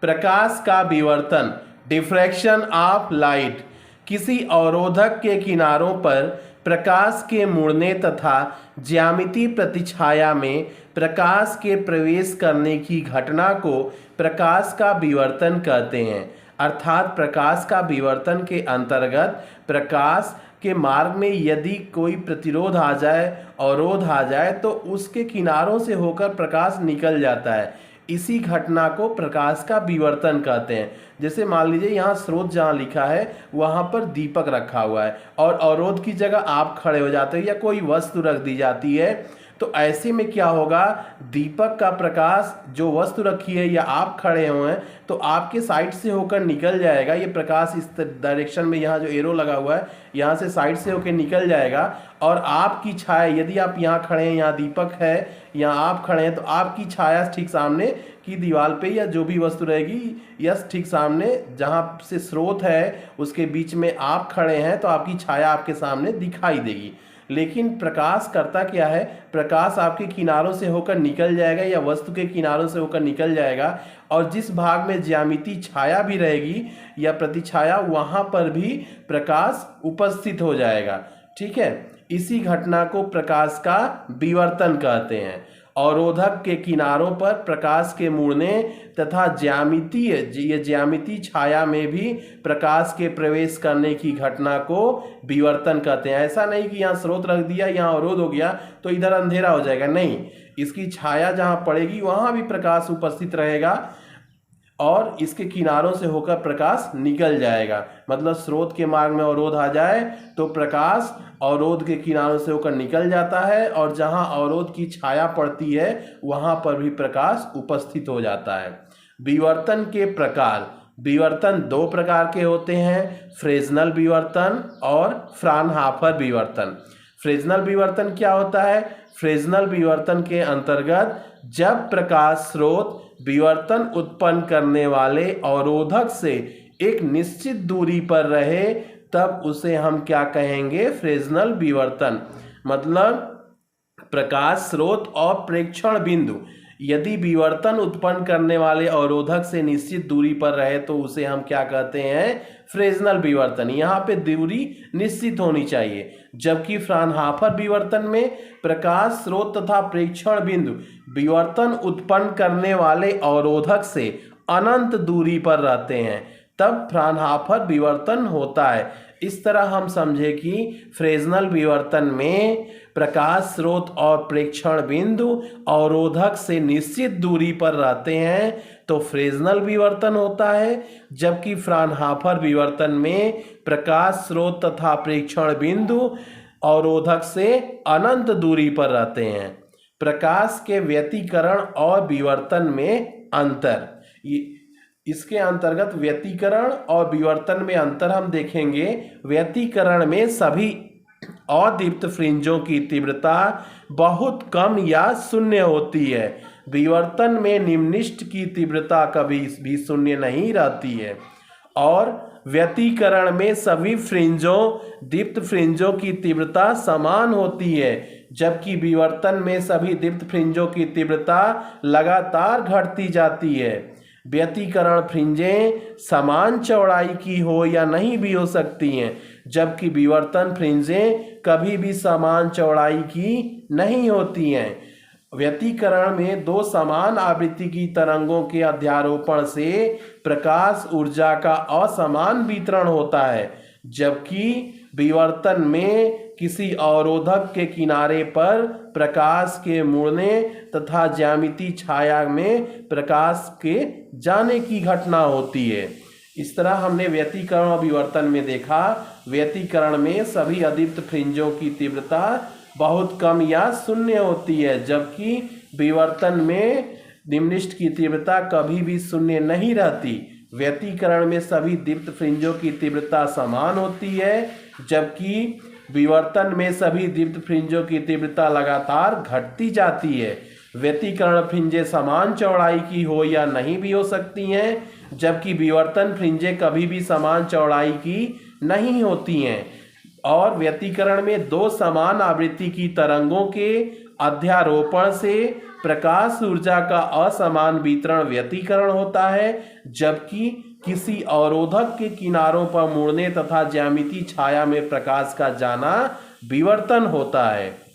प्रकाश का विवर्तन, diffraction of light, किसी अवरोधक के किनारों पर प्रकाश के मुड़ने तथा ज्यामितीय प्रतिछाया में प्रकाश के प्रवेश करने की घटना को प्रकाश का विवर्तन कहते हैं। अर्थात प्रकाश का विवर्तन के अंतर्गत प्रकाश के मार्ग में यदि कोई प्रतिरोध आ जाए, अवरोध आ जाए, तो उसके किनारों से होकर प्रकाश निकल जाता है। इसी घटना को प्रकाश का विवर्तन कहते हैं। जैसे मान लीजिए यहाँ स्रोत जहाँ लिखा है वहाँ पर दीपक रखा हुआ है और अवरोध की जगह आप खड़े हो जाते हो या कोई वस्तु रख दी जाती है, तो ऐसे में क्या होगा, दीपक का प्रकाश जो वस्तु रखी है या आप खड़े हुए हैं तो आपके साइड से होकर निकल जाएगा। ये प्रकाश इस डायरेक्शन में, यहाँ जो एरो लगा हुआ है यहाँ से साइड से होकर निकल जाएगा और आपकी छाया, यदि आप यहाँ खड़े हैं, यहाँ दीपक है, यहाँ आप खड़े हैं, तो आपकी छाया ठीक सामने की दीवार पे या जो भी वस्तु रहेगी या ठीक सामने जहाँ से स्रोत है उसके बीच में आप खड़े हैं तो आपकी छाया आपके सामने दिखाई देगी। लेकिन प्रकाश करता क्या है, प्रकाश आपके किनारों से होकर निकल जाएगा या वस्तु के किनारों से होकर निकल जाएगा और जिस भाग में ज्यामितीय छाया भी रहेगी या प्रतिछाया, वहां पर भी प्रकाश उपस्थित हो जाएगा। ठीक है, इसी घटना को प्रकाश का विवर्तन कहते हैं। अवरोधक के किनारों पर प्रकाश के मुड़ने तथा ज्यामितीय छाया में भी प्रकाश के प्रवेश करने की घटना को विवर्तन कहते हैं। ऐसा नहीं कि यहाँ स्रोत रख दिया, यहाँ अवरोध हो गया तो इधर अंधेरा हो जाएगा, नहीं, इसकी छाया जहाँ पड़ेगी वहाँ भी प्रकाश उपस्थित रहेगा और इसके किनारों से होकर प्रकाश निकल जाएगा। मतलब स्रोत के मार्ग में अवरोध आ जाए तो प्रकाश अवरोध के किनारों से होकर निकल जाता है और जहां अवरोध की छाया पड़ती है वहां पर भी प्रकाश उपस्थित हो जाता है। विवर्तन के प्रकार, विवर्तन दो प्रकार के होते हैं, फ्रेस्नेल विवर्तन और फ्राउनहोफर विवर्तन। फ्रेस्नेल विवर्तन क्या होता है? फ्रेस्नेल विवर्तन के अंतर्गत जब प्रकाश स्रोत विवर्तन उत्पन्न करने वाले अवरोधक से एक निश्चित दूरी पर रहे तब उसे हम क्या कहेंगे? फ्रेस्नेल विवर्तन। मतलब प्रकाश स्रोत और प्रेक्षण बिंदु यदि विवर्तन उत्पन्न करने वाले अवरोधक से निश्चित दूरी पर रहे तो उसे हम क्या कहते हैं? फ्रेस्नेल विवर्तन। यहाँ पे दूरी निश्चित होनी चाहिए। जबकि फ्राउनहोफर विवर्तन में प्रकाश स्रोत तथा प्रेक्षण बिंदु विवर्तन उत्पन्न करने वाले अवरोधक से अनंत दूरी पर रहते हैं, तब फ्राउनहोफर विवर्तन होता है। इस तरह हम समझे कि फ्रेस्नेल विवर्तन में प्रकाश स्रोत और प्रेक्षण बिंदु अवरोधक से निश्चित दूरी पर रहते हैं तो फ्रेस्नेल विवर्तन होता है, जबकि फ्राउनहोफर विवर्तन में प्रकाश स्रोत तथा प्रेक्षण बिंदु अवरोधक से अनंत दूरी पर रहते हैं। प्रकाश के व्यतिकरण और विवर्तन में अंतर, इसके अंतर्गत व्यतिकरण और विवर्तन में अंतर हम देखेंगे। व्यतिकरण में सभी अदीप्त फ्रिंजों की तीव्रता बहुत कम या शून्य होती है। विवर्तन में निम्निष्ट की तीव्रता कभी भी शून्य नहीं रहती है और व्यतिकरण में सभी दीप्त फ्रिंजों की तीव्रता समान होती है, जबकि विवर्तन में सभी दीप्त फ्रिंजों की तीव्रता लगातार घटती जाती है। व्यतिकरण फ्रिंजें समान चौड़ाई की हो या नहीं भी हो सकती हैं, जबकि विवर्तन फ्रिंजें कभी भी समान चौड़ाई की नहीं होती हैं। व्यतिकरण में दो समान आवृत्ति की तरंगों के अध्यारोपण से प्रकाश ऊर्जा का असमान वितरण होता है, जबकि विवर्तन में किसी अवरोधक के किनारे पर प्रकाश के मुड़ने तथा ज्यामितीय छाया में प्रकाश के जाने की घटना होती है। इस तरह हमने व्यतिकरण और विवर्तन में देखा। व्यतिकरण में सभी अदीप्त फ्रिंजों की तीव्रता बहुत कम या शून्य होती है, जबकि विवर्तन में निम्निष्ट की तीव्रता कभी भी शून्य नहीं रहती। व्यतिकरण में सभी दीप्त फ्रिंजों की तीव्रता समान होती है, जबकि विवर्तन में सभी दीप्त फ्रिंजों की तीव्रता लगातार घटती जाती है। व्यतिकरण फ्रिंजें समान चौड़ाई की हो या नहीं भी हो सकती हैं, जबकि विवर्तन फ्रिंजें कभी भी समान चौड़ाई की नहीं होती हैं। और व्यतिकरण में दो समान आवृत्ति की तरंगों के अध्यारोपण से प्रकाश ऊर्जा का असमान वितरण व्यतिकरण होता है, जबकि किसी अवरोधक के किनारों पर मुड़ने तथा ज्यामितीय छाया में प्रकाश का जाना विवर्तन होता है।